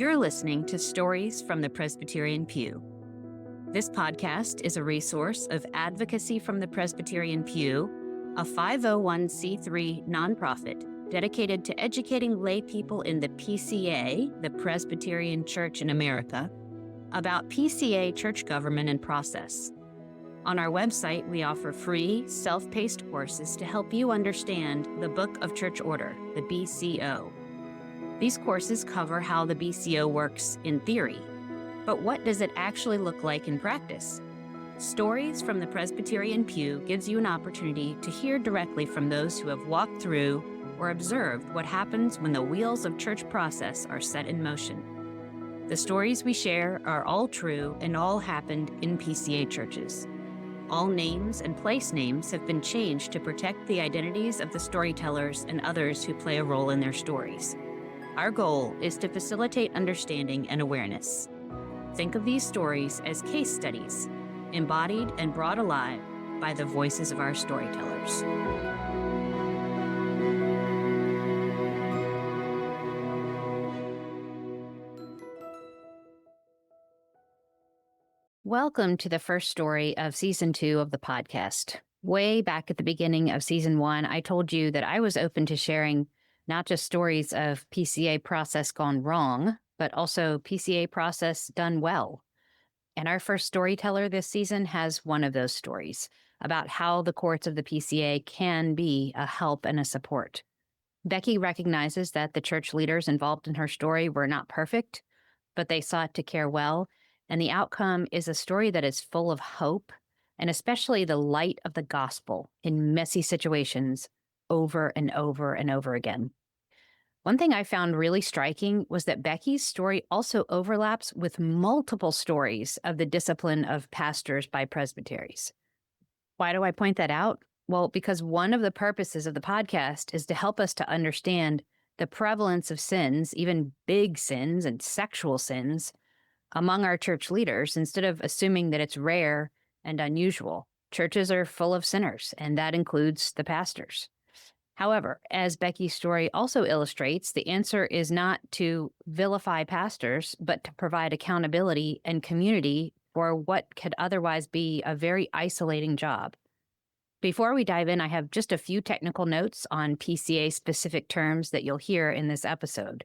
You're listening to Stories from the Presbyterian Pew. This podcast is a resource of Advocacy from the Presbyterian Pew, a 501c3 nonprofit dedicated to educating lay people in the PCA, the Presbyterian Church in America, about PCA church government and process. On our website, we offer free, self-paced courses to help you understand the Book of Church Order, the BCO. These courses cover how the BCO works in theory, but what does it actually look like in practice? Stories from the Presbyterian Pew gives you an opportunity to hear directly from those who have walked through or observed what happens when the wheels of church process are set in motion. The stories we share are all true and all happened in PCA churches. All names and place names have been changed to protect the identities of the storytellers and others who play a role in their stories. Our goal is to facilitate understanding and awareness. Think of these stories as case studies, embodied and brought alive by the voices of our storytellers. Welcome to the first story of Season 2 of the podcast. Way back at the beginning of Season 1, I told you that I was open to sharing not just stories of PCA process gone wrong, but also PCA process done well. And our first storyteller this season has one of those stories about how the courts of the PCA can be a help and a support. Becky recognizes that the church leaders involved in her story were not perfect, but they sought to care well, and the outcome is a story that is full of hope, and especially the light of the gospel in messy situations over and over and over again. One thing I found really striking was that Becky's story also overlaps with multiple stories of the discipline of pastors by presbyteries. Why do I point that out? Well, because one of the purposes of the podcast is to help us to understand the prevalence of sins, even big sins and sexual sins, among our church leaders instead of assuming that it's rare and unusual. Churches are full of sinners, and that includes the pastors. However, as Becky's story also illustrates, the answer is not to vilify pastors, but to provide accountability and community for what could otherwise be a very isolating job. Before we dive in, I have just a few technical notes on PCA-specific terms that you'll hear in this episode.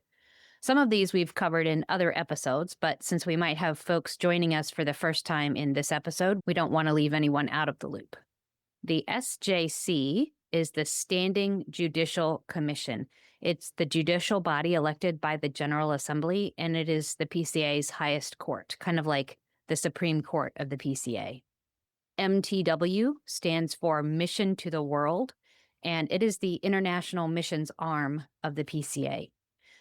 Some of these we've covered in other episodes, but since we might have folks joining us for the first time in this episode, we don't want to leave anyone out of the loop. The SJC is the Standing Judicial Commission. It's the judicial body elected by the General Assembly, and it is the PCA's highest court, kind of like the Supreme Court of the PCA. MTW stands for Mission to the World, and it is the international missions arm of the PCA.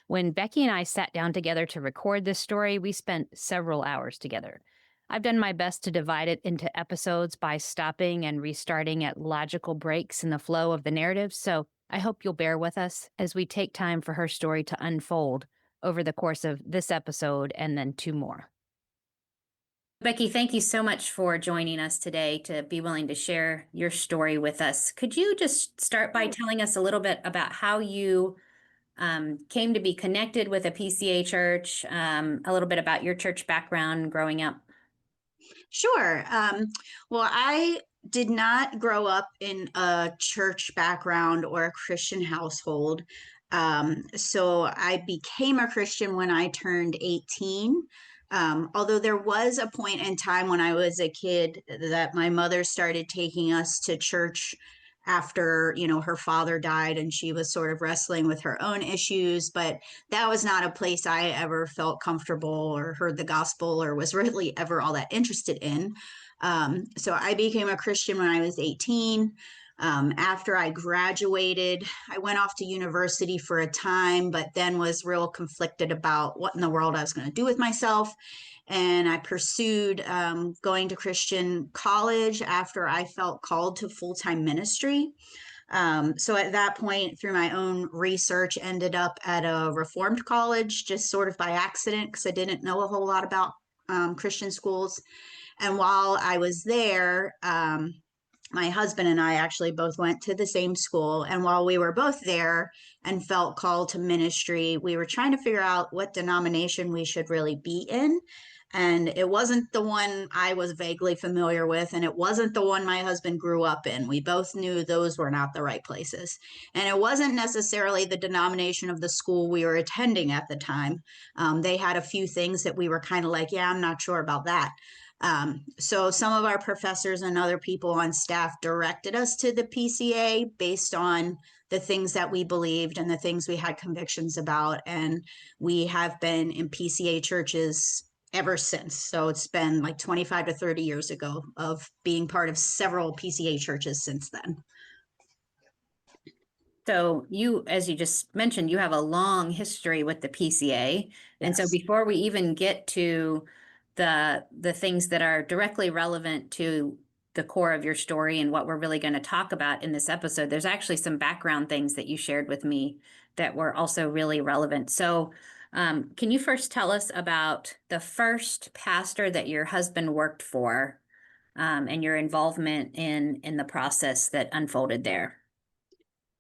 When Becky and I sat down together to record this story, we spent several hours together. I've done my best to divide it into episodes by stopping and restarting at logical breaks in the flow of the narrative, so I hope you'll bear with us as we take time for her story to unfold over the course of this episode and then two more. Becky, thank you so much for joining us today to be willing to share your story with us. Could you just start by telling us a little bit about how you came to be connected with a PCA church, a little bit about your church background growing up? Sure. Well, I did not grow up in a church background or a Christian household. So I became a Christian when I turned 18. Although there was a point in time when I was a kid that my mother started taking us to church after, her father died and she was sort of wrestling with her own issues. But that was not a place I ever felt comfortable or heard the gospel or was really ever all that interested in. So I became a Christian when I was 18. After I graduated, I went off to university for a time, but then was real conflicted about what in the world I was going to do with myself. And I pursued going to Christian college after I felt called to full-time ministry. So at that point, through my own research, ended up at a Reformed college, just sort of by accident, because I didn't know a whole lot about Christian schools. And while I was there, my husband and I actually both went to the same school. And while we were both there and felt called to ministry, we were trying to figure out what denomination we should really be in. And it wasn't the one I was vaguely familiar with, and it wasn't the one my husband grew up in. We both knew those were not the right places. And it wasn't necessarily the denomination of the school we were attending at the time. They had a few things that we were kind of like, yeah, I'm not sure about that. So some of our professors and other people on staff directed us to the PCA based on the things that we believed and the things we had convictions about. And we have been in PCA churches ever since. So it's been like 25 to 30 years ago of being part of several PCA churches since then. So you, as you just mentioned, you have a long history with the PCA. And so Yes. before we even get to the things that are directly relevant to the core of your story and what we're really going to talk about in this episode, there's actually some background things that you shared with me that were also really relevant. So can you first tell us about the first pastor that your husband worked for, and your involvement in the process that unfolded there?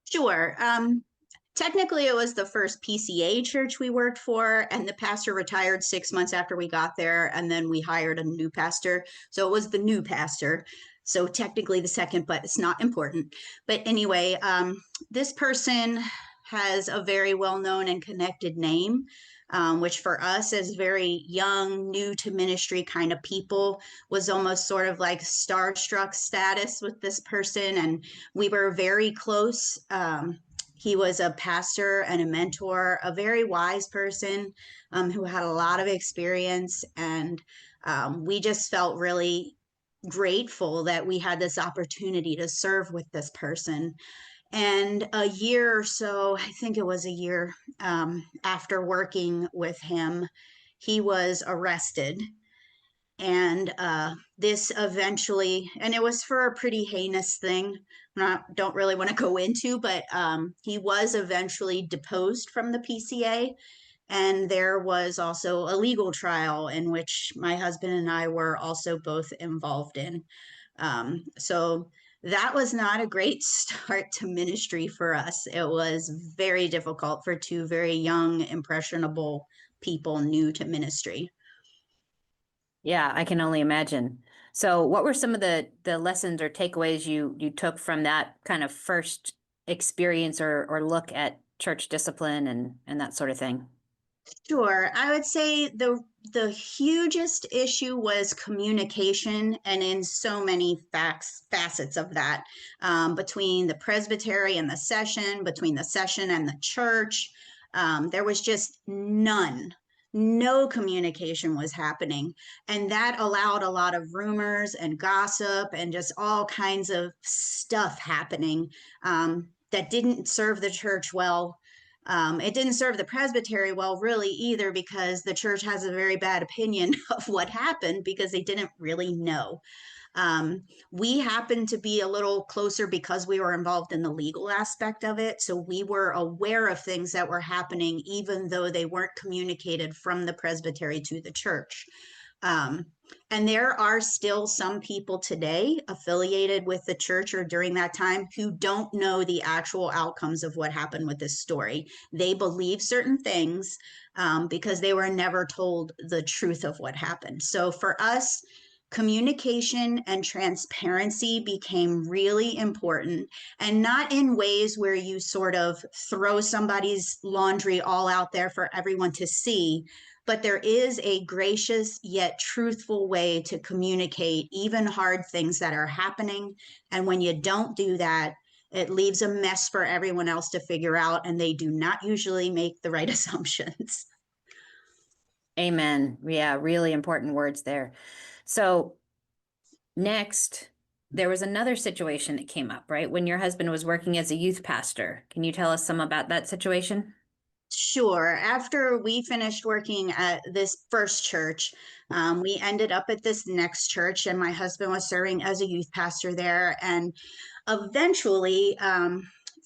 Sure. Technically, it was the first PCA church we worked for, and the pastor retired 6 months after we got there, and then we hired a new pastor. So it was the new pastor. So technically the second, but it's not important. But anyway, this person has a very well-known and connected name, which for us as very young, new to ministry kind of people was almost sort of like starstruck status with this person. And we were very close. He was a pastor and a mentor, a very wise person, who had a lot of experience. And we just felt really grateful that we had this opportunity to serve with this person. And a year or so, I think it was a year, after working with him, he was arrested. And this eventually, and it was for a pretty heinous thing. Don't really want to go into, but he was eventually deposed from the PCA. And there was also a legal trial in which my husband and I were also both involved in. So that was not a great start to ministry for us. It was very difficult for two very young, impressionable people new to ministry. Yeah, I can only imagine. So what were some of the lessons or takeaways you took from that kind of first experience or look at church discipline and that sort of thing? Sure. I would say the hugest issue was communication, and in so many facets of that, between the presbytery and the session, between the session and the church, there was just no communication was happening, and that allowed a lot of rumors and gossip and just all kinds of stuff happening, that didn't serve the church well. It didn't serve the presbytery well, really, either, because the church has a very bad opinion of what happened because they didn't really know. Um, we happened to be a little closer because we were involved in the legal aspect of it. So we were aware of things that were happening, even though they weren't communicated from the presbytery to the church. Um, and there are still some people today affiliated with the church or during that time who don't know the actual outcomes of what happened with this story. They believe certain things, because they were never told the truth of what happened. So for us, communication and transparency became really important, and not in ways where you sort of throw somebody's laundry all out there for everyone to see, but there is a gracious yet truthful way to communicate even hard things that are happening. And when you don't do that, it leaves a mess for everyone else to figure out, and they do not usually make the right assumptions. Amen. Yeah, really important words there. So next, there was another situation that came up, right? When your husband was working as a youth pastor. Can you tell us some about that situation? Sure. After we finished working at this first church, we ended up at this next church, and my husband was serving as a youth pastor there. And eventually,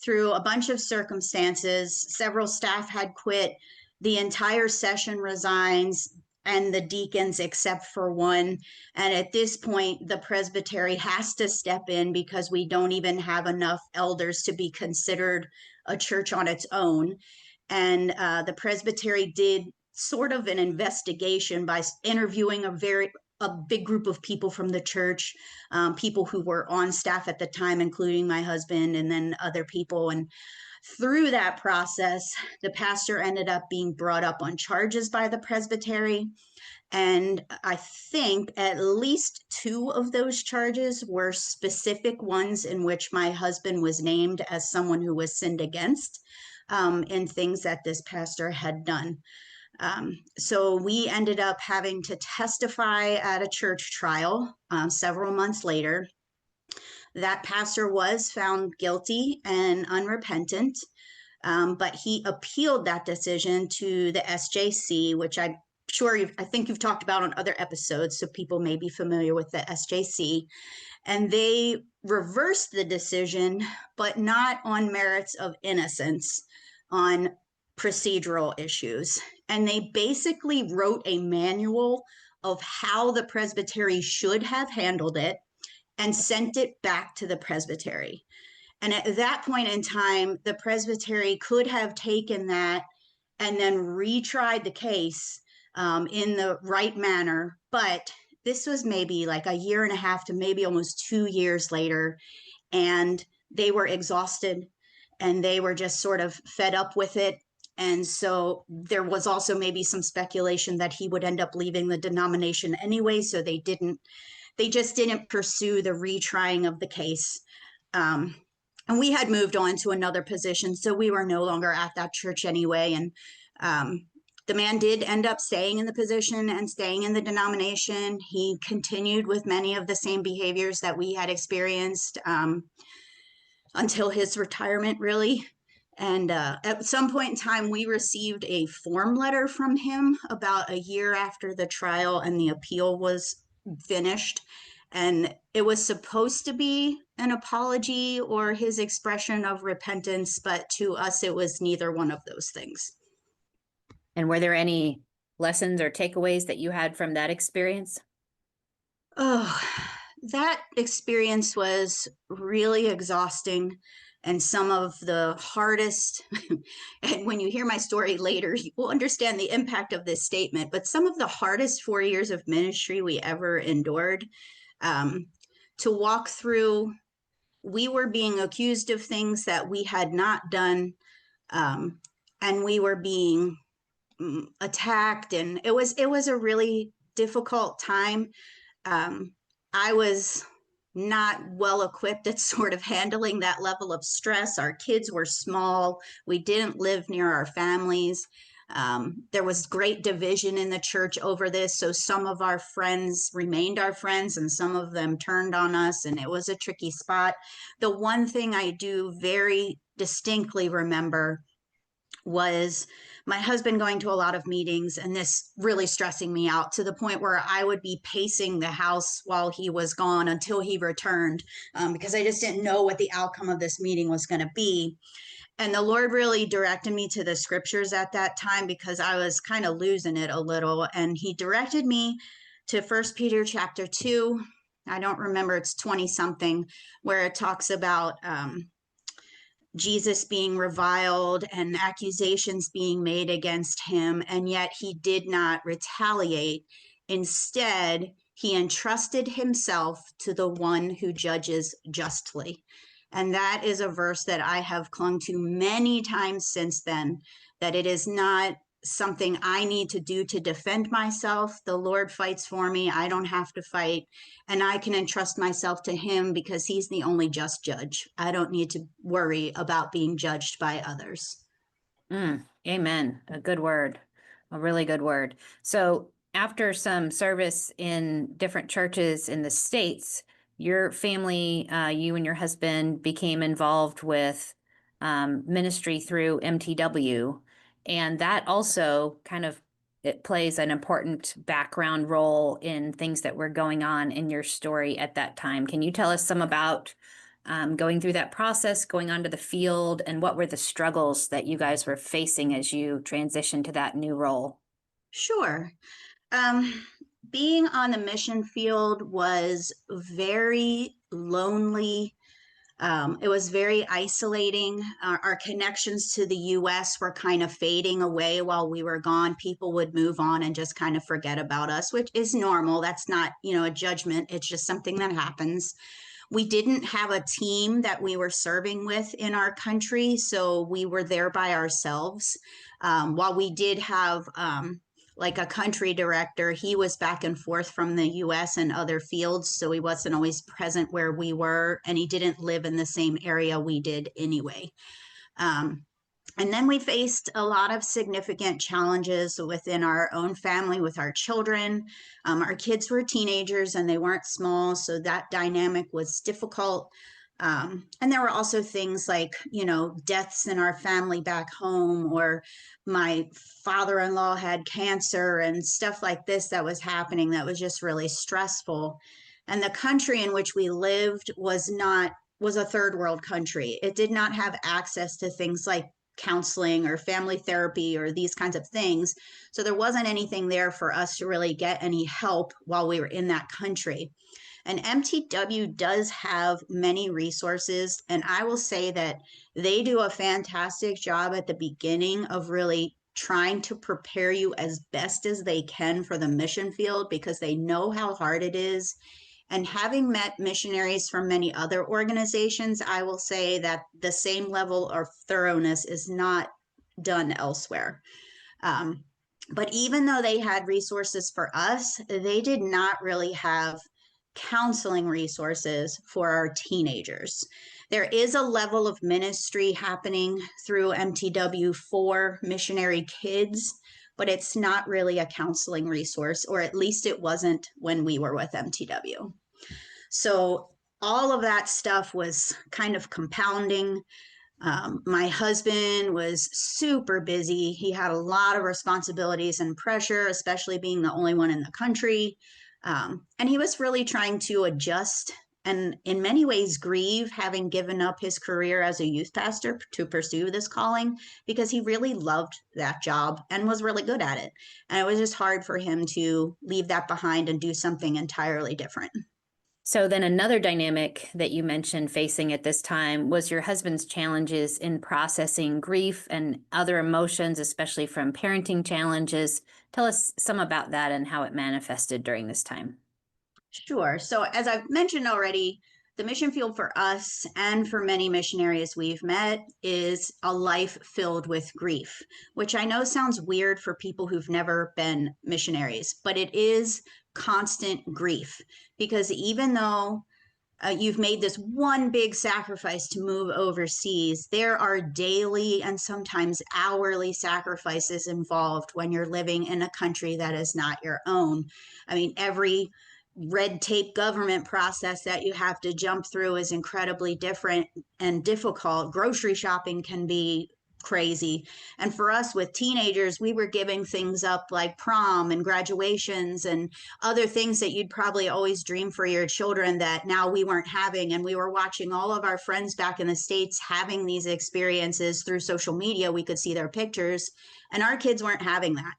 through a bunch of circumstances, several staff had quit. The entire session resigns. and the deacons except for one. And at this point, the presbytery has to step in because we don't even have enough elders to be considered a church on its own. And the presbytery did sort of an investigation by interviewing a big group of people from the church, people who were on staff at the time, including my husband and then other people. And through that process, the pastor ended up being brought up on charges by the presbytery. And I think at least two of those charges were specific ones in which my husband was named as someone who was sinned against in things that this pastor had done. So we ended up having to testify at a church trial several months later. That pastor was found guilty and unrepentant, but he appealed that decision to the SJC, which I think you've talked about on other episodes, so people may be familiar with the SJC. And they reversed the decision, but not on merits of innocence, on procedural issues. And they basically wrote a manual of how the presbytery should have handled it and sent it back to the presbytery. And at that point in time, the presbytery could have taken that and then retried the case in the right manner. But this was maybe like a year and a half to maybe almost 2 years later. And they were exhausted and they were just sort of fed up with it. And so there was also maybe some speculation that he would end up leaving the denomination anyway. So they just didn't pursue the retrying of the case. And we had moved on to another position, so we were no longer at that church anyway. And the man did end up staying in the position and staying in the denomination. He continued with many of the same behaviors that we had experienced until his retirement, really. And at some point in time, we received a form letter from him about a year after the trial and the appeal was finished. And it was supposed to be an apology or his expression of repentance, but to us, it was neither one of those things. And were there any lessons or takeaways that you had from that experience? Oh, that experience was really exhausting and some of the hardest. And when you hear my story later, you will understand the impact of this statement, but some of the hardest 4 years of ministry we ever endured. To walk through, we were being accused of things that we had not done, and we were being attacked, and it was a really difficult time. I was not well equipped at sort of handling that level of stress. Our kids were small. We didn't live near our families. There was great division in the church over this. So some of our friends remained our friends and some of them turned on us, and it was a tricky spot. The one thing I do very distinctly remember was my husband going to a lot of meetings and this really stressing me out to the point where I would be pacing the house while he was gone until he returned, because I just didn't know what the outcome of this meeting was going to be. And the Lord really directed me to the scriptures at that time because I was kind of losing it a little. And he directed me to 1 Peter chapter 2. I don't remember, it's 20 something, where it talks about Jesus being reviled and accusations being made against him, and yet he did not retaliate. Instead, he entrusted himself to the one who judges justly. And that is a verse that I have clung to many times since then, that it is not something I need to do to defend myself. The Lord fights for me. I don't have to fight. And I can entrust myself to him because he's the only just judge. I don't need to worry about being judged by others. Amen. A good word. A really good word. So after some service in different churches in the States, your family, you and your husband became involved with ministry through MTW. And that also it plays an important background role in things that were going on in your story at that time. Can you tell us some about going through that process, going onto the field, and what were the struggles that you guys were facing as you transitioned to that new role? Sure. Um, Being on the mission field was very lonely. It was very isolating. Our connections to the US were kind of fading away while we were gone. People would move on and just kind of forget about us, which is normal. That's not, a judgment. It's just something that happens. We didn't have a team that we were serving with in our country, so we were there by ourselves. While we did have like a country director, he was back and forth from the US and other fields, so he wasn't always present where we were, and he didn't live in the same area we did anyway. Um, and then we faced a lot of significant challenges within our own family with our children. Our kids were teenagers and they weren't small, so that dynamic was difficult. And there were also things like, deaths in our family back home, or my father in law had cancer and stuff like this that was happening that was just really stressful. And the country in which we lived was a third world country. It did not have access to things like counseling or family therapy or these kinds of things. So there wasn't anything there for us to really get any help while we were in that country. And MTW does have many resources. And I will say that they do a fantastic job at the beginning of really trying to prepare you as best as they can for the mission field because they know how hard it is. And having met missionaries from many other organizations, I will say that the same level of thoroughness is not done elsewhere. Um, but even though they had resources for us, they did not really have counseling resources for our teenagers. There is a level of ministry happening through MTW for missionary kids, but it's not really a counseling resource, or at least it wasn't when we were with MTW. So all of that stuff was kind of compounding. My husband was super busy. He had a lot of responsibilities and pressure, especially being the only one in the country. And he was really trying to adjust and, in many ways, grieve having given up his career as a youth pastor to pursue this calling because he really loved that job and was really good at it. And it was just hard for him to leave that behind and do something entirely different. So then another dynamic that you mentioned facing at this time was your husband's challenges in processing grief and other emotions, especially from parenting challenges. Tell us some about that and how it manifested during this time. Sure. So, as I've mentioned already, the mission field for us and for many missionaries we've met is a life filled with grief, which I know sounds weird for people who've never been missionaries, but it is constant grief because even though you've made this one big sacrifice to move overseas, there are daily and sometimes hourly sacrifices involved when you're living in a country that is not your own. I mean, every red tape government process that you have to jump through is incredibly different and difficult. Grocery shopping can be crazy. And for us with teenagers, we were giving things up like prom and graduations and other things that you'd probably always dream for your children that now we weren't having. And we were watching all of our friends back in the States having these experiences through social media. We could see their pictures, and our kids weren't having that.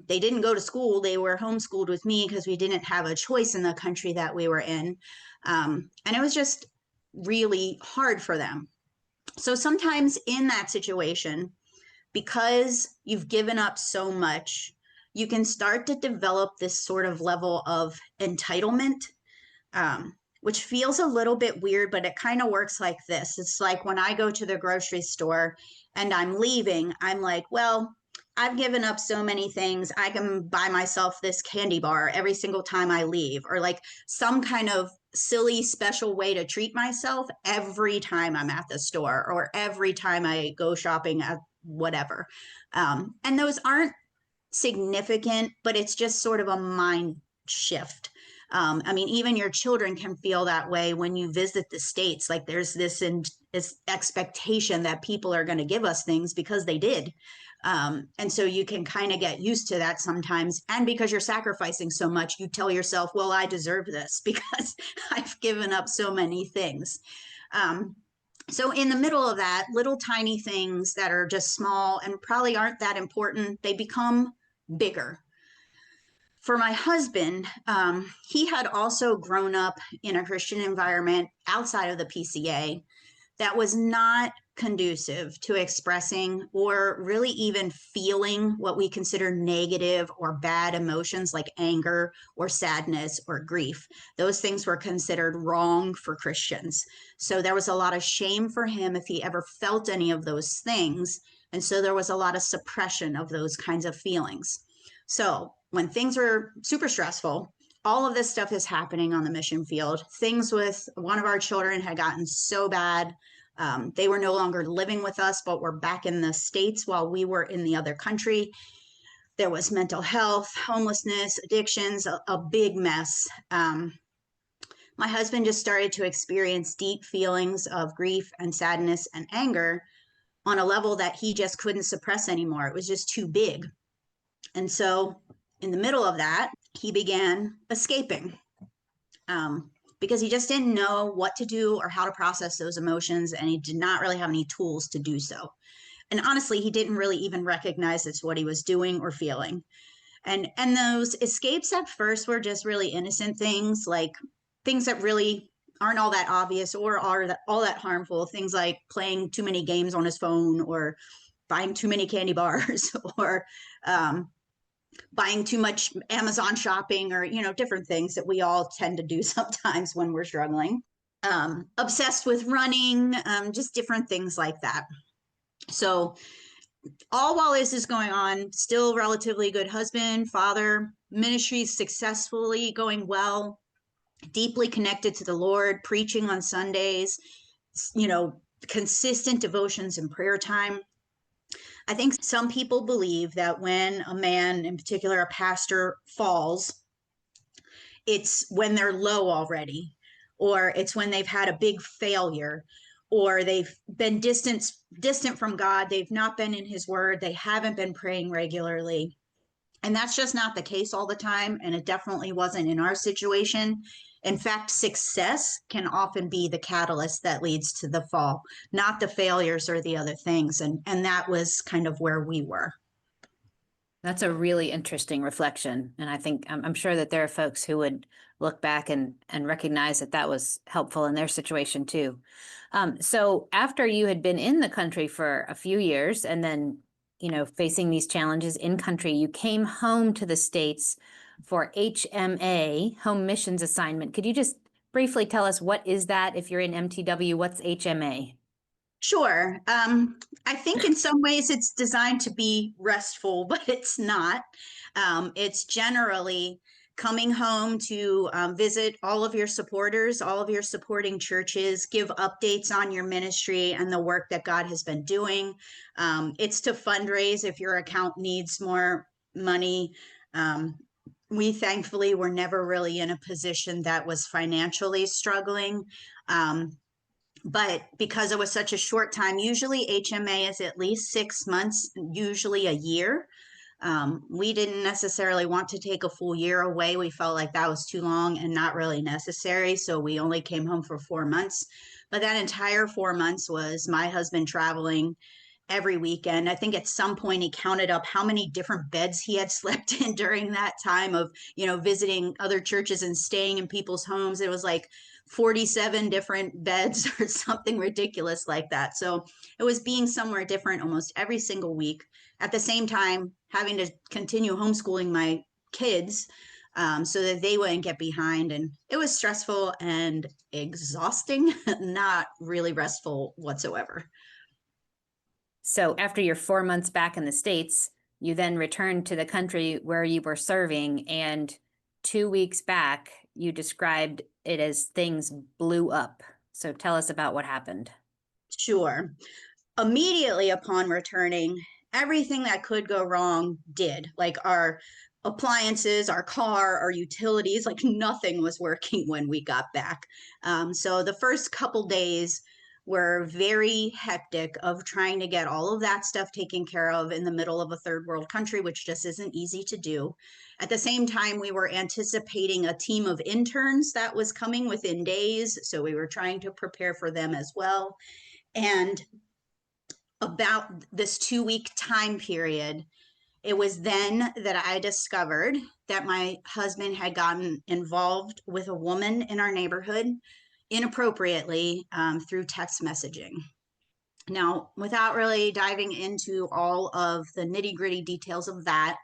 They didn't go to school. They were homeschooled with me because we didn't have a choice in the country that we were in. And it was just really hard for them. So sometimes in that situation, because you've given up so much, you can start to develop this sort of level of entitlement, which feels a little bit weird, but it kind of works like this. It's like when I go to the grocery store and I'm leaving, I'm like, well, I've given up so many things. I can buy myself this candy bar every single time I leave, or like some kind of silly special way to treat myself every time I'm at the store or every time I go shopping at whatever. And those aren't significant, but it's just sort of a mind shift. I mean, even your children can feel that way when you visit the States. Like there's this expectation that people are going to give us things because they did. And so you can kind of get used to that sometimes. And because you're sacrificing so much, you tell yourself, well, I deserve this because I've given up so many things. So in the middle of that, little tiny things that are just small and probably aren't that important, they become bigger. For my husband, he had also grown up in a Christian environment outside of the PCA that was not conducive to expressing or really even feeling what we consider negative or bad emotions like anger or sadness or grief. Those things were considered wrong for Christians. So there was a lot of shame for him if he ever felt any of those things. And so there was a lot of suppression of those kinds of feelings. So when things were super stressful, all of this stuff is happening on the mission field. Things with one of our children had gotten so bad. They were no longer living with us, but were back in the States while we were in the other country. There was mental health, homelessness, addictions, a big mess. My husband just started to experience deep feelings of grief and sadness and anger on a level that he just couldn't suppress anymore. It was just too big. And so, in the middle of that, he began escaping. Because he just didn't know what to do or how to process those emotions, and he did not really have any tools to do so. And honestly, he didn't really even recognize it's what he was doing or feeling. And those escapes at first were just really innocent things, like things that really aren't all that obvious or are all that harmful. Things like playing too many games on his phone, or buying too many candy bars, or buying too much Amazon shopping, or, different things that we all tend to do sometimes when we're struggling. Obsessed with running, just different things like that. So, all while this is going on, still relatively good husband, father, ministry successfully going well, deeply connected to the Lord, preaching on Sundays, consistent devotions and prayer time. I think some people believe that when a man, in particular a pastor, falls, it's when they're low already, or it's when they've had a big failure, or they've been distant from God, they've not been in his word, they haven't been praying regularly. And that's just not the case all the time, and it definitely wasn't in our situation. In fact, success can often be the catalyst that leads to the fall, not the failures or the other things. And that was kind of where we were. That's a really interesting reflection. And I think I'm sure that there are folks who would look back and recognize that that was helpful in their situation too. So after you had been in the country for a few years and then, facing these challenges in country, you came home to the States for HMA, home missions assignment. Could you just briefly tell us what is that? If you're in MTW, what's HMA? Sure. I think in some ways it's designed to be restful, but it's not. It's generally coming home to visit all of your supporters, all of your supporting churches, give updates on your ministry and the work that God has been doing. It's to fundraise if your account needs more money. We thankfully were never really in a position that was financially struggling. But because it was such a short time, usually HMA is at least 6 months, usually a year. We didn't necessarily want to take a full year away. We felt like that was too long and not really necessary. So we only came home for 4 months. But that entire 4 months was my husband traveling every weekend. I think at some point he counted up how many different beds he had slept in during that time of, visiting other churches and staying in people's homes. It was like 47 different beds or something ridiculous like that. So it was being somewhere different almost every single week. At the same time, having to continue homeschooling my kids so that they wouldn't get behind. And it was stressful and exhausting, not really restful whatsoever. So after your 4 months back in the States, you then returned to the country where you were serving. And 2 weeks back, you described it as things blew up. So tell us about what happened. Sure. Immediately upon returning, everything that could go wrong did. Like our appliances, our car, our utilities, like nothing was working when we got back. So the first couple days were very hectic of trying to get all of that stuff taken care of in the middle of a third world country, which just isn't easy to do. At the same time, we were anticipating a team of interns that was coming within days. So we were trying to prepare for them as well. And about this 2 week time period, It was then that I discovered that my husband had gotten involved with a woman in our neighborhood inappropriately through text messaging. Now, without really diving into all of the nitty gritty details of that,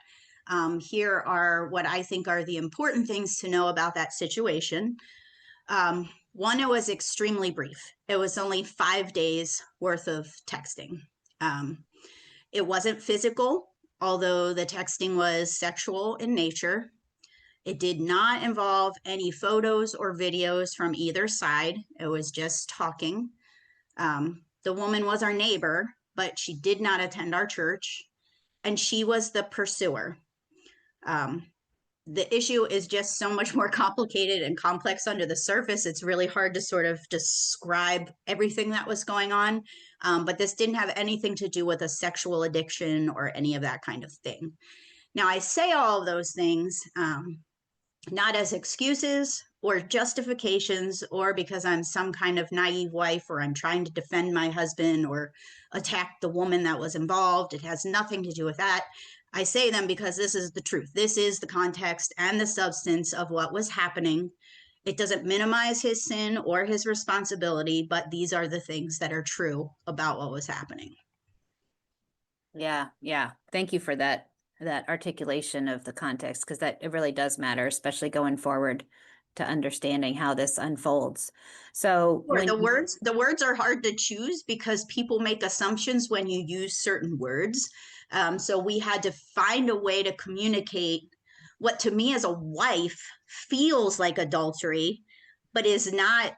here are what I think are the important things to know about that situation. One, it was extremely brief. It was only 5 days worth of texting. It wasn't physical, although the texting was sexual in nature. It did not involve any photos or videos from either side. It was just talking. The woman was our neighbor, but she did not attend our church, and she was the pursuer. The issue is just so much more complicated and complex under the surface. It's really hard to sort of describe everything that was going on. But this didn't have anything to do with a sexual addiction or any of that kind of thing. Now, I say all of those things not as excuses or justifications or because I'm some kind of naive wife or I'm trying to defend my husband or attack the woman that was involved. It has nothing to do with that. I say them because this is the truth. This is the context and the substance of what was happening. It doesn't minimize his sin or his responsibility, but these are the things that are true about what was happening. Yeah, yeah. Thank you for that articulation of the context, because that it really does matter, especially going forward to understanding how this unfolds. So Sure, the words are hard to choose because people make assumptions when you use certain words. So we had to find a way to communicate what to me as a wife feels like adultery, but is not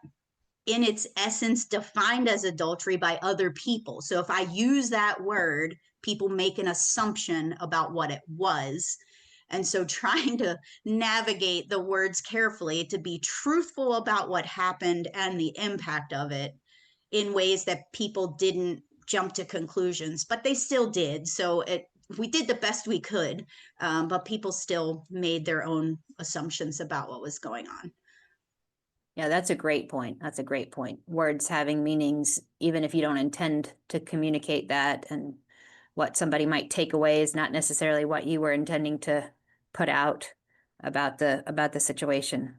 in its essence defined as adultery by other people. So if I use that word, people make an assumption about what it was. And so trying to navigate the words carefully to be truthful about what happened and the impact of it in ways that people didn't jump to conclusions, but they still did. So we did the best we could, but people still made their own assumptions about what was going on. yeah, that's a great point. That's a great point. Words having meanings, even if you don't intend to communicate that, and what somebody might take away is not necessarily what you were intending to put out about the situation.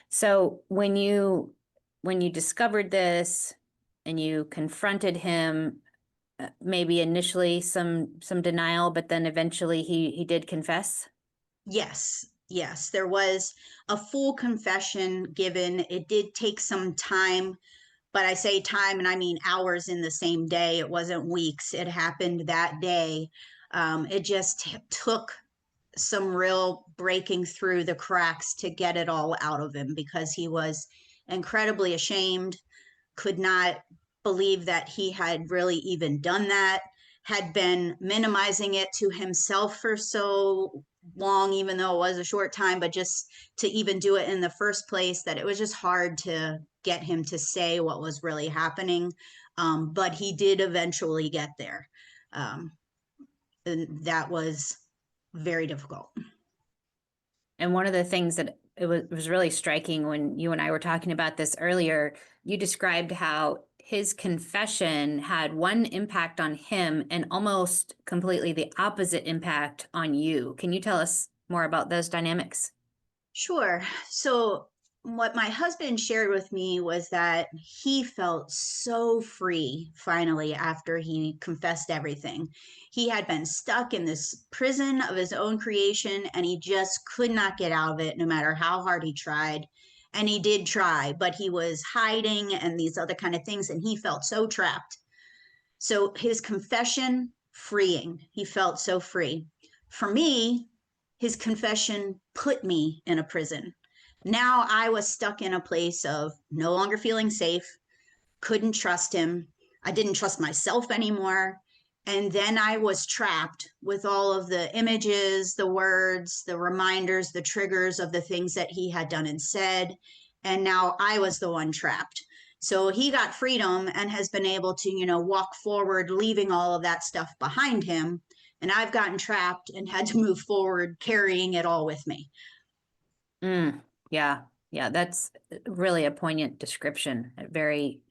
So when you discovered this and you confronted him, maybe initially some denial, but then eventually he did confess. Yes, there was a full confession given. It did take some time, but I say time and I mean hours in the same day. It wasn't weeks. It happened that day. It just took some real breaking through the cracks to get it all out of him because he was incredibly ashamed, could not believe that he had really even done that, had been minimizing it to himself for so long, even though it was a short time, but just to even do it in the first place, that it was just hard to get him to say what was really happening. But he did eventually get there. And that was very difficult. And one of the things that it was really striking when you and I were talking about this earlier, you described how his confession had one impact on him and almost completely the opposite impact on you. Can you tell us more about those dynamics? Sure. So, what my husband shared with me was that he felt so free finally after he confessed everything. He had been stuck in this prison of his own creation and he just could not get out of it no matter how hard he tried. And he did try, but he was hiding and these other kind of things, and he felt so trapped. So, his confession, freeing. He felt so free. For me, his confession put me in a prison. Now I was stuck in a place of no longer feeling safe, couldn't trust him. I didn't trust myself anymore. And then I was trapped with all of the images, the words, the reminders, the triggers of the things that he had done and said. And now I was the one trapped. So he got freedom and has been able to, walk forward, leaving all of that stuff behind him. And I've gotten trapped and had to move forward, carrying it all with me. Yeah, yeah, that's really a poignant description. Very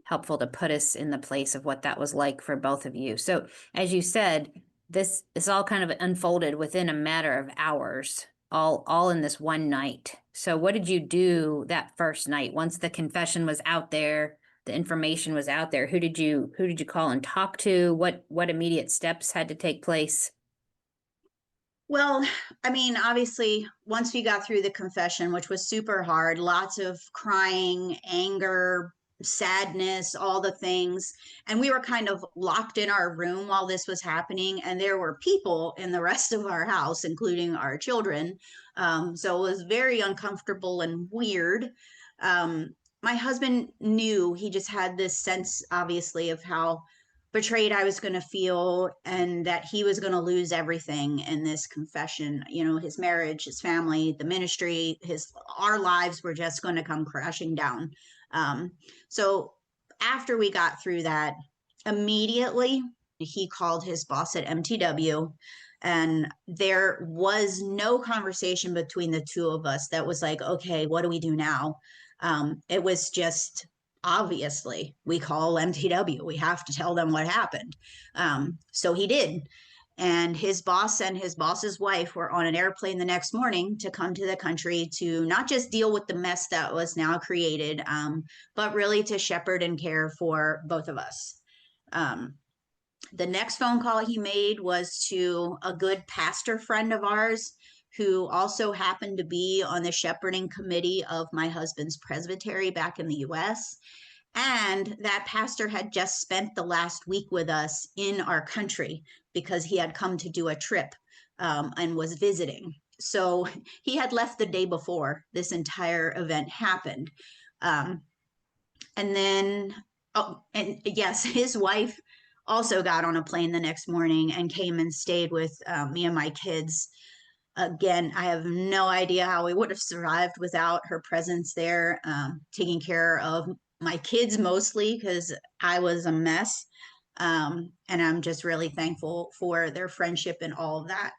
helpful to put us in the place of what that was like for both of you. So, as you said, this all kind of unfolded within a matter of hours, all in this one night. So what did you do that first night once the confession was out there, the information was out there? Who did you call and talk to? What immediate steps had to take place? Well, I mean, obviously, once we got through the confession, which was super hard, lots of crying, anger, sadness, all the things. And we were kind of locked in our room while this was happening. And there were people in the rest of our house, including our children. So it was very uncomfortable and weird. Um, my husband knew, he just had this sense, obviously, of how betrayed I was going to feel and that he was going to lose everything in this confession. You know, his marriage, his family, the ministry, our lives were just going to come crashing down. Um, so after we got through that, immediately he called his boss at MTW, and there was no conversation between the two of us that was like, okay, what do we do now? It was just, obviously, we call MTW. We have to tell them what happened. So he did. And his boss and his boss's wife were on an airplane the next morning to come to the country to not just deal with the mess that was now created, but really to shepherd and care for both of us. Um, the next phone call he made was to a good pastor friend of ours who also happened to be on the shepherding committee of my husband's presbytery back in the US. And that pastor had just spent the last week with us in our country because he had come to do a trip, and was visiting. So he had left the day before this entire event happened. Um, and then, oh, and yes, his wife also got on a plane the next morning and came and stayed with me and my kids. Again, I have no idea how we would have survived without her presence there, taking care of my kids mostly because I was a mess. And I'm just really thankful for their friendship and all of that.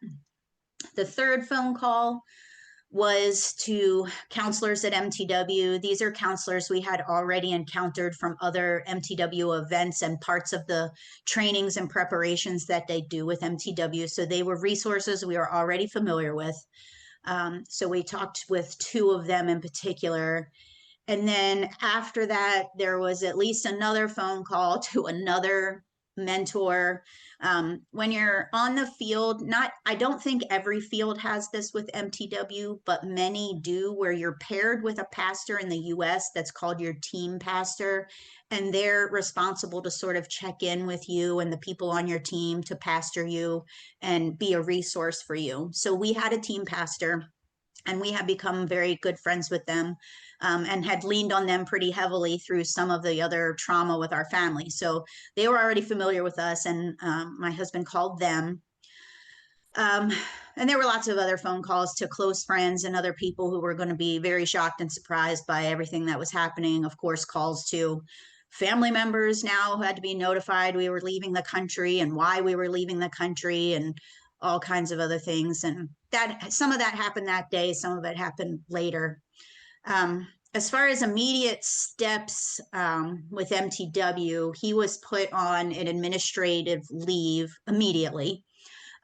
The third phone call was to counselors at MTW. These are counselors we had already encountered from other MTW events and parts of the trainings and preparations that they do with MTW. So they were resources we were already familiar with. So we talked with two of them in particular. And then after that, there was at least another phone call to another mentor. When you're on the field, I don't think every field has this with MTW, but many do, where you're paired with a pastor in the US that's called your team pastor, and they're responsible to sort of check in with you and the people on your team to pastor you and be a resource for you. So we had a team pastor, and we have become very good friends with them, and had leaned on them pretty heavily through some of the other trauma with our family. So they were already familiar with us, and my husband called them. Um, and there were lots of other phone calls to close friends and other people who were going to be very shocked and surprised by everything that was happening. Of course, calls to family members now who had to be notified we were leaving the country and why we were leaving the country and all kinds of other things. And that some of that happened that day, some of it happened later. As far as immediate steps, with MTW, he was put on an administrative leave immediately.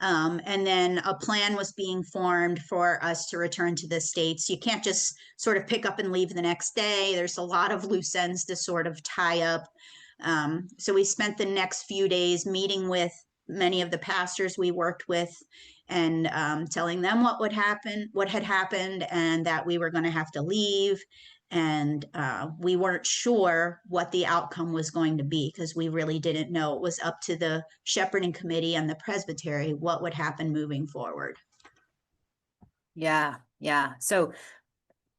And then a plan was being formed for us to return to the States. You can't just sort of pick up and leave the next day. There's a lot of loose ends to sort of tie up. So we spent the next few days meeting with many of the pastors we worked with, and telling them what would happen, what had happened, and that we were going to have to leave. And we weren't sure what the outcome was going to be because we really didn't know. It was up to the shepherding committee and the presbytery what would happen moving forward. Yeah, yeah. So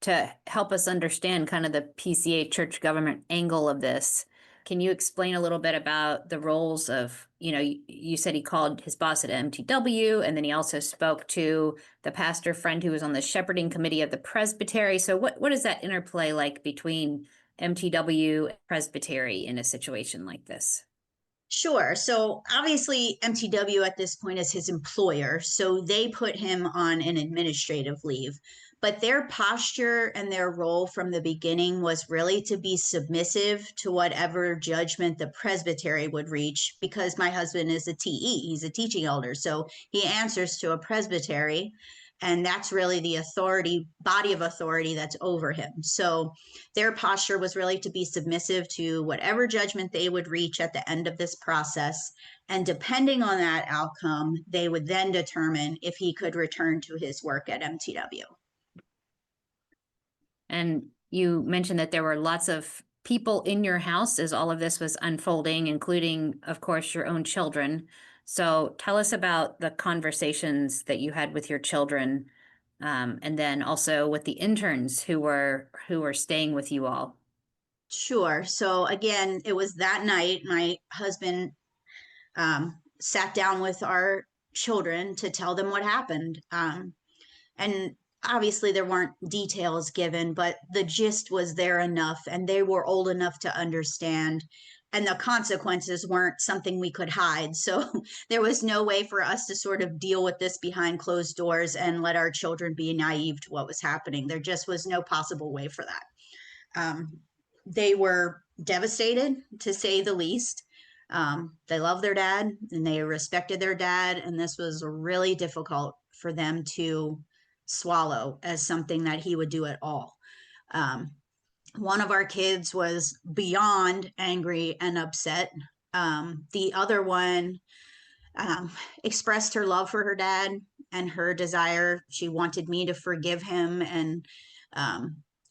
to help us understand kind of the PCA church government angle of this, can you explain a little bit about the roles of, you said he called his boss at MTW, and then he also spoke to the pastor friend who was on the shepherding committee of the presbytery. So what is that interplay like between MTW and presbytery in a situation like this? Sure. So obviously, MTW at this point is his employer. So they put him on an administrative leave. But their posture and their role from the beginning was really to be submissive to whatever judgment the presbytery would reach, because my husband is a TE, he's a teaching elder. So he answers to a presbytery, and that's really the authority, body of authority that's over him. So their posture was really to be submissive to whatever judgment they would reach at the end of this process. And depending on that outcome, they would then determine if he could return to his work at MTW. And you mentioned that there were lots of people in your house as all of this was unfolding, including, of course, your own children. So tell us about the conversations that you had with your children, and then also with the interns who were staying with you all. Sure. So again, it was that night my husband sat down with our children to tell them what happened. And obviously, there weren't details given, but the gist was there enough, and they were old enough to understand. And the consequences weren't something we could hide. So there was no way for us to sort of deal with this behind closed doors and let our children be naive to what was happening. There just was no possible way for that. They were devastated, to say the least. They loved their dad and they respected their dad, and this was really difficult for them to swallow as something that he would do at all. One of our kids was beyond angry and upset. The other one expressed her love for her dad and her desire. She wanted me to forgive him, and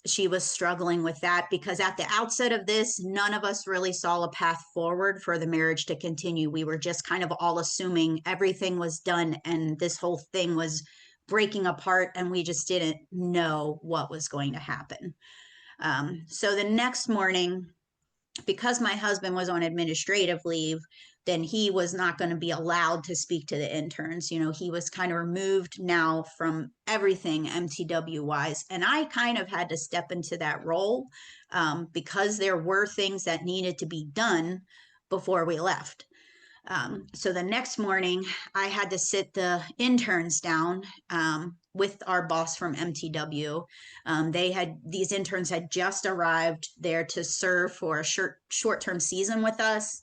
she was struggling with that because at the outset of this, none of us really saw a path forward for the marriage to continue. We were just kind of all assuming everything was done and this whole thing was breaking apart, and we just didn't know what was going to happen. So the next morning, because my husband was on administrative leave, then he was not going to be allowed to speak to the interns. You know, he was kind of removed now from everything MTW wise. And I kind of had to step into that role because there were things that needed to be done before we left. So the next morning, I had to sit the interns down with our boss from MTW. These interns had just arrived there to serve for a short-term season with us,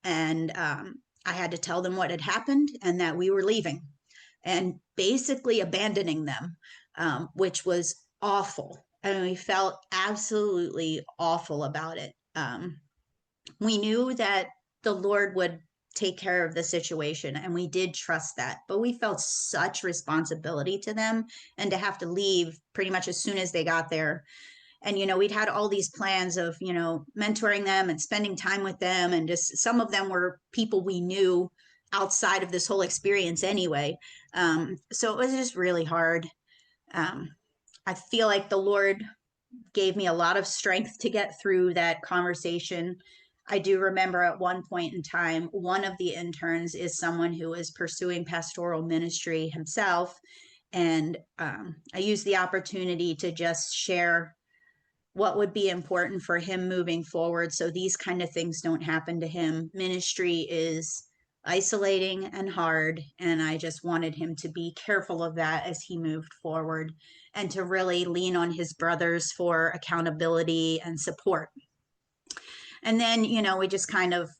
and I had to tell them what had happened and that we were leaving, and basically abandoning them, which was awful. I mean, we felt absolutely awful about it. We knew that the Lord would take care of the situation, and we did trust that, but we felt such responsibility to them, and to have to leave pretty much as soon as they got there. And we'd had all these plans of mentoring them and spending time with them, and just some of them were people we knew outside of this whole experience anyway. So it was just really hard. I feel like the Lord gave me a lot of strength to get through that conversation. I do remember at one point in time, one of the interns is someone who is pursuing pastoral ministry himself. And I used the opportunity to just share what would be important for him moving forward, so these kind of things don't happen to him. Ministry is isolating and hard, and I just wanted him to be careful of that as he moved forward, and to really lean on his brothers for accountability and support. And then we just kind of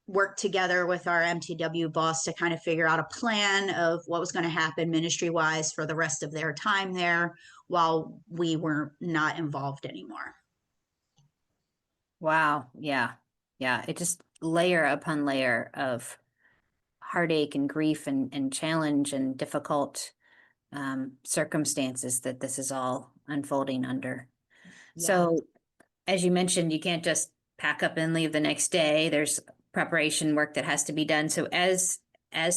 worked together with our MTW boss to kind of figure out a plan of what was going to happen ministry wise for the rest of their time there while we were not involved anymore. Wow. Yeah. Yeah. It just layer upon layer of heartache and grief and challenge and difficult circumstances that this is all unfolding under. Yeah. So, as you mentioned, you can't just pack up and leave the next day. There's preparation work that has to be done. So as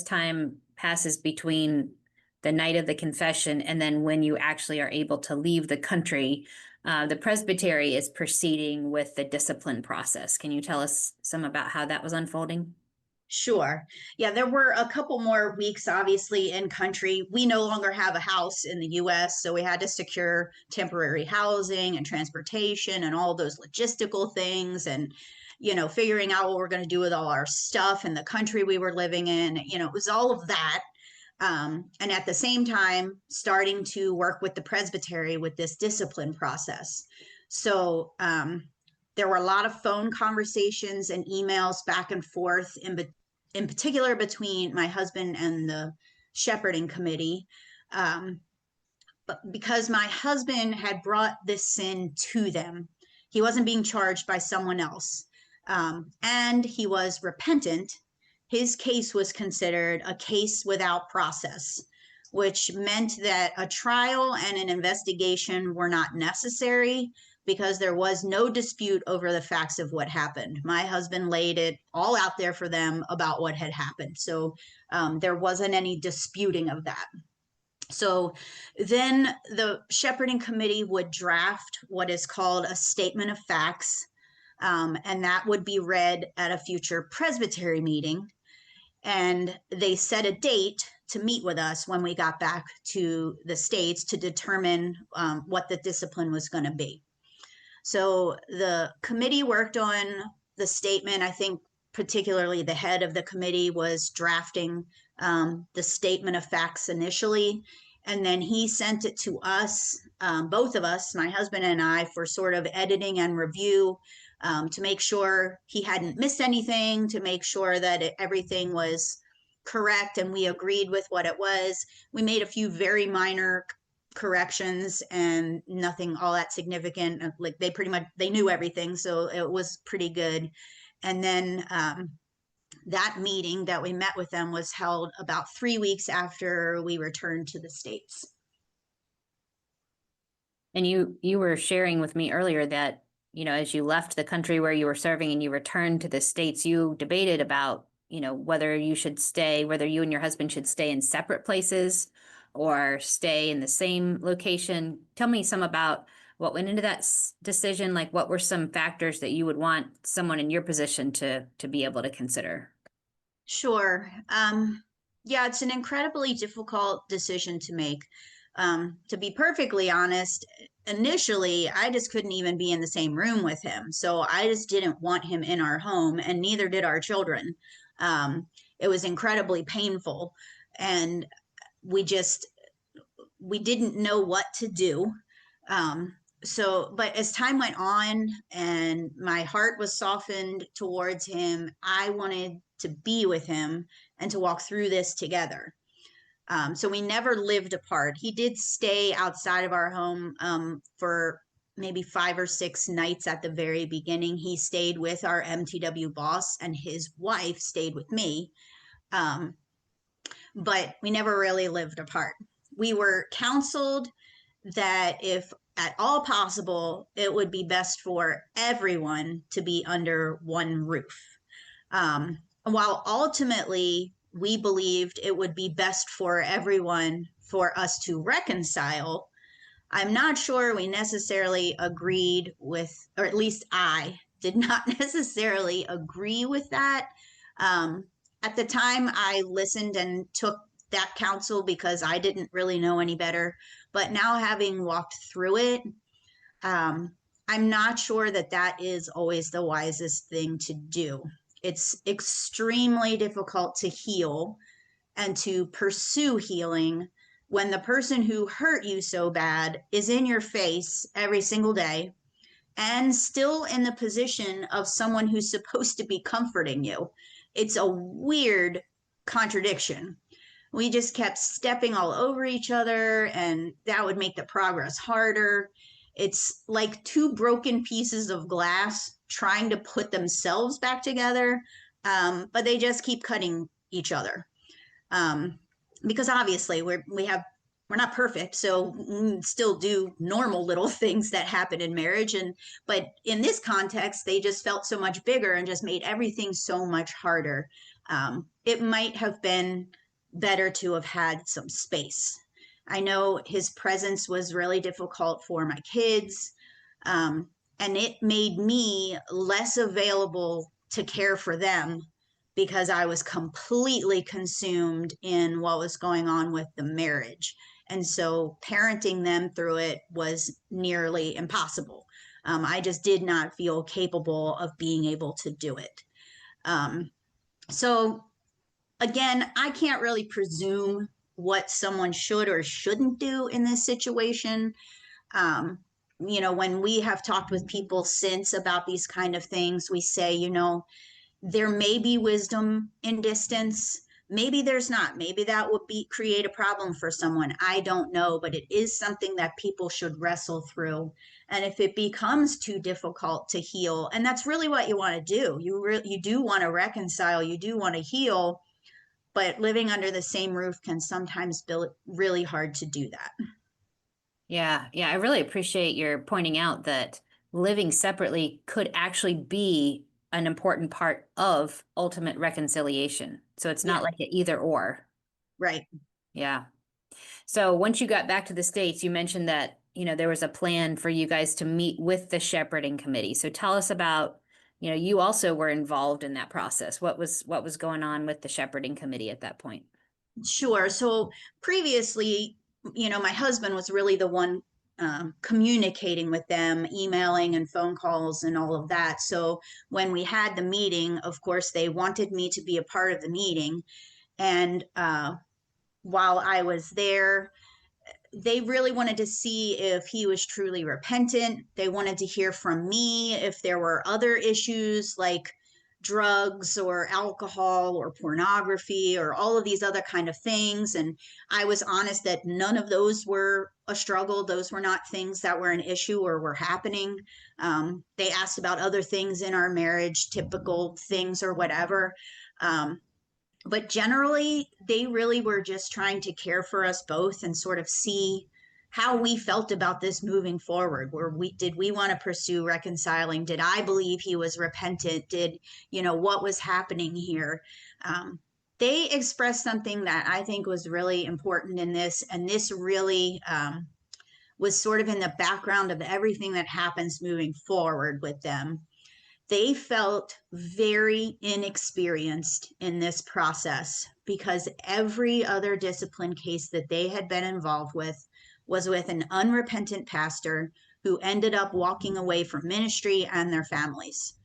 time passes between the night of the confession and then when you actually are able to leave the country, the presbytery is proceeding with the discipline process. Can you tell us some about how that was unfolding? Sure. Yeah, there were a couple more weeks, obviously, in country. We no longer have a house in the US, so we had to secure temporary housing and transportation and all those logistical things, and, figuring out what we're going to do with all our stuff in the country we were living in. It was all of that. And at the same time, starting to work with the presbytery with this discipline process. So there were a lot of phone conversations and emails back and forth, in particular between my husband and the shepherding committee. But because my husband had brought this sin to them, he wasn't being charged by someone else. And he was repentant. His case was considered a case without process, which meant that a trial and an investigation were not necessary because there was no dispute over the facts of what happened. My husband laid it all out there for them about what had happened. So there wasn't any disputing of that. So then the shepherding committee would draft what is called a statement of facts, and that would be read at a future presbytery meeting. And they set a date to meet with us when we got back to the States to determine what the discipline was going to be. So the committee worked on the statement. I think particularly the head of the committee was drafting the statement of facts initially. And then he sent it to us, both of us, my husband and I, for sort of editing and review, to make sure he hadn't missed anything, to make sure that everything was correct and we agreed with what it was. We made a few very minor corrections and nothing all that significant. Like they knew everything, so it was pretty good. And then that meeting that we met with them was held about 3 weeks after we returned to the States. And you were sharing with me earlier that, as you left the country where you were serving and you returned to the States, you debated about, whether you and your husband should stay in separate places or stay in the same location. Tell me some about what went into that decision. Like, what were some factors that you would want someone in your position to be able to consider? Sure. Yeah, it's an incredibly difficult decision to make. To be perfectly honest, initially, I just couldn't even be in the same room with him. So I just didn't want him in our home, and neither did our children. It was incredibly painful, and we didn't know what to do. But as time went on and my heart was softened towards him, I wanted to be with him and to walk through this together. So we never lived apart. He did stay outside of our home for maybe 5 or 6 nights at the very beginning. He stayed with our MTW boss, and his wife stayed with me. But we never really lived apart. We were counseled that if at all possible, it would be best for everyone to be under one roof. While ultimately we believed it would be best for everyone for us to reconcile, I'm not sure we necessarily agreed with, or at least I did not necessarily agree with that. At the time, I listened and took that counsel because I didn't really know any better. But now, having walked through it, I'm not sure that is always the wisest thing to do. It's extremely difficult to heal and to pursue healing when the person who hurt you so bad is in your face every single day and still in the position of someone who's supposed to be comforting you. It's a weird contradiction. We just kept stepping all over each other, and that would make the progress harder. It's like 2 broken pieces of glass trying to put themselves back together, but they just keep cutting each other. Because obviously we're not perfect, so we still do normal little things that happen in marriage, but in this context, they just felt so much bigger and just made everything so much harder. It might have been better to have had some space. I know his presence was really difficult for my kids, and it made me less available to care for them because I was completely consumed in what was going on with the marriage. And so parenting them through it was nearly impossible. I just did not feel capable of being able to do it. So again, I can't really presume what someone should or shouldn't do in this situation. Um, when we have talked with people since about these kind of things, we say, there may be wisdom in distance. Maybe there's not. Maybe that would create a problem for someone. I don't know, but it is something that people should wrestle through. And if it becomes too difficult to heal, and that's really what you want to do, you do want to reconcile, you do want to heal, but living under the same roof can sometimes be really hard to do that. Yeah. I really appreciate your pointing out that living separately could actually be an important part of ultimate reconciliation. So it's not Yeah, like an either or. right. Yeah. So once you got back to the States, you mentioned that, there was a plan for you guys to meet with the shepherding committee. So tell us about, you also were involved in that process. What was going on with the shepherding committee at that point? Sure. So previously, my husband was really the one communicating with them, emailing and phone calls and all of that. So when we had the meeting, of course, they wanted me to be a part of the meeting. And while I was there, they really wanted to see if he was truly repentant. They wanted to hear from me if there were other issues like drugs or alcohol or pornography or all of these other kind of things. And I was honest that none of those were a struggle. Those were not things that were an issue or were happening. They asked about other things in our marriage, typical things or whatever. But generally, they really were just trying to care for us both and sort of see how we felt about this moving forward. Did we want to pursue reconciling? Did I believe he was repentant? What was happening here? They expressed something that I think was really important in this, and this really was sort of in the background of everything that happens moving forward with them. They felt very inexperienced in this process because every other discipline case that they had been involved with was with an unrepentant pastor who ended up walking away from ministry and their families.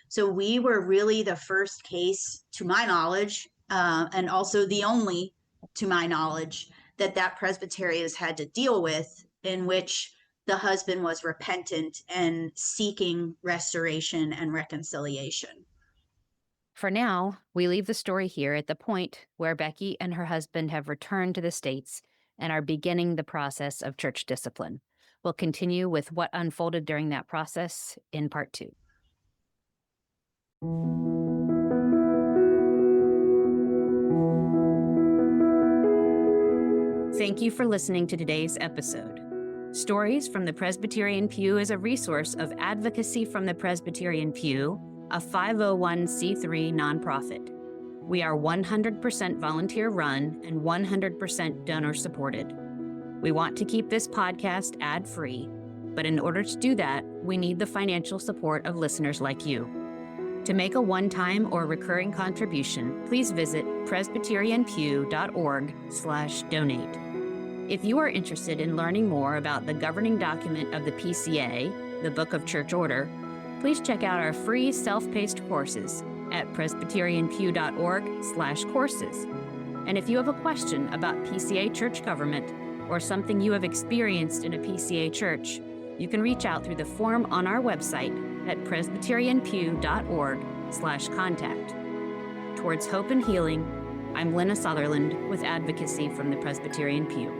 So we were really the first case, to my knowledge, and also the only, to my knowledge, that presbytery has had to deal with, in which the husband was repentant and seeking restoration and reconciliation. For now, we leave the story here at the point where Becky and her husband have returned to the States and are beginning the process of church discipline. We'll continue with what unfolded during that process in part 2. Thank you for listening to today's episode. Stories from the Presbyterian Pew is a resource of Advocacy from the Presbyterian Pew, a 501c3 nonprofit. We are 100% volunteer run and 100% donor supported. We want to keep this podcast ad-free, but in order to do that, we need the financial support of listeners like you. To make a one-time or recurring contribution, please visit presbyterianpew.org/donate. If you are interested in learning more about the governing document of the PCA, the Book of Church Order, please check out our free self-paced courses at presbyterianpew.org/courses. And if you have a question about PCA church government or something you have experienced in a PCA church, you can reach out through the form on our website at presbyterianpew.org/contact. Towards hope and healing, I'm Lynna Sutherland with Advocacy from the Presbyterian Pew.